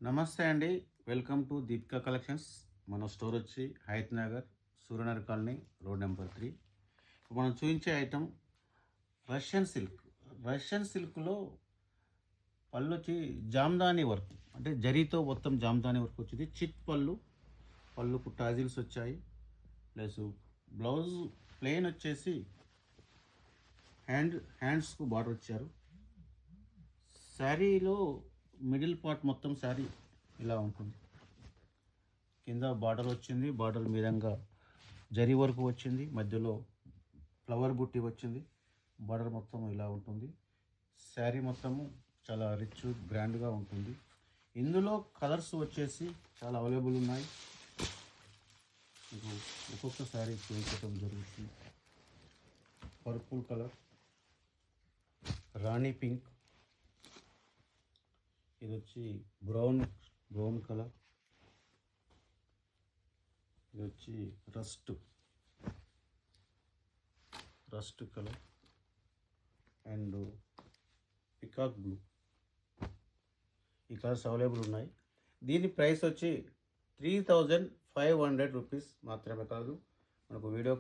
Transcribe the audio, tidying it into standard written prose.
నమస్తే అండి. Welcome to Deepika collections. మన స్టోర్ వచ్చి Hayat Nagar, Suryanagar colony, road number 3. ఇప్పుడు మనం చూపించే ఐటమ్ రష్యన్ సిల్క్. రష్యన్ సిల్క్లో పళ్ళు వచ్చి జామ్దాని వర్క్, అంటే జరీతో మొత్తం జామ్దాని వర్క్ వచ్చింది. చిట్ పళ్ళుకు టాజిల్స్ వచ్చాయి. ప్లస్ బ్లౌజ్ ప్లెయిన్ వచ్చేసి హ్యాండ్స్కు బార్డర్ వచ్చారు. శారీలో మిడిల్ పార్ట్ మొత్తం శారీ ఇలా ఉంటుంది. కింద బార్డర్ వచ్చింది, బార్డర్ మీదంగా జరీ వరకు వచ్చింది, మధ్యలో ఫ్లవర్ బుట్టి వచ్చింది. బార్డర్ మొత్తం ఇలా ఉంటుంది. శారీ మొత్తము చాలా రిచ్ గ్రాండ్గా ఉంటుంది. ఇందులో కలర్స్ వచ్చేసి చాలా అవైలబుల్ ఉన్నాయి. మీకు ఒక్కొక్క శారీ చూపించడం జరుగుతుంది. పర్పుల్ కలర్, రాణి పింక్, ఇది వచ్చి బ్రౌన్ కలర్, ఇది వచ్చి rust colour and peacock blue. ఈ కలర్స్ అవైలబుల్ ఉన్నాయి. దీని ప్రైస్ వచ్చి 3500 రూపీస్ మాత్రమే. కాదు, మనకు వీడియో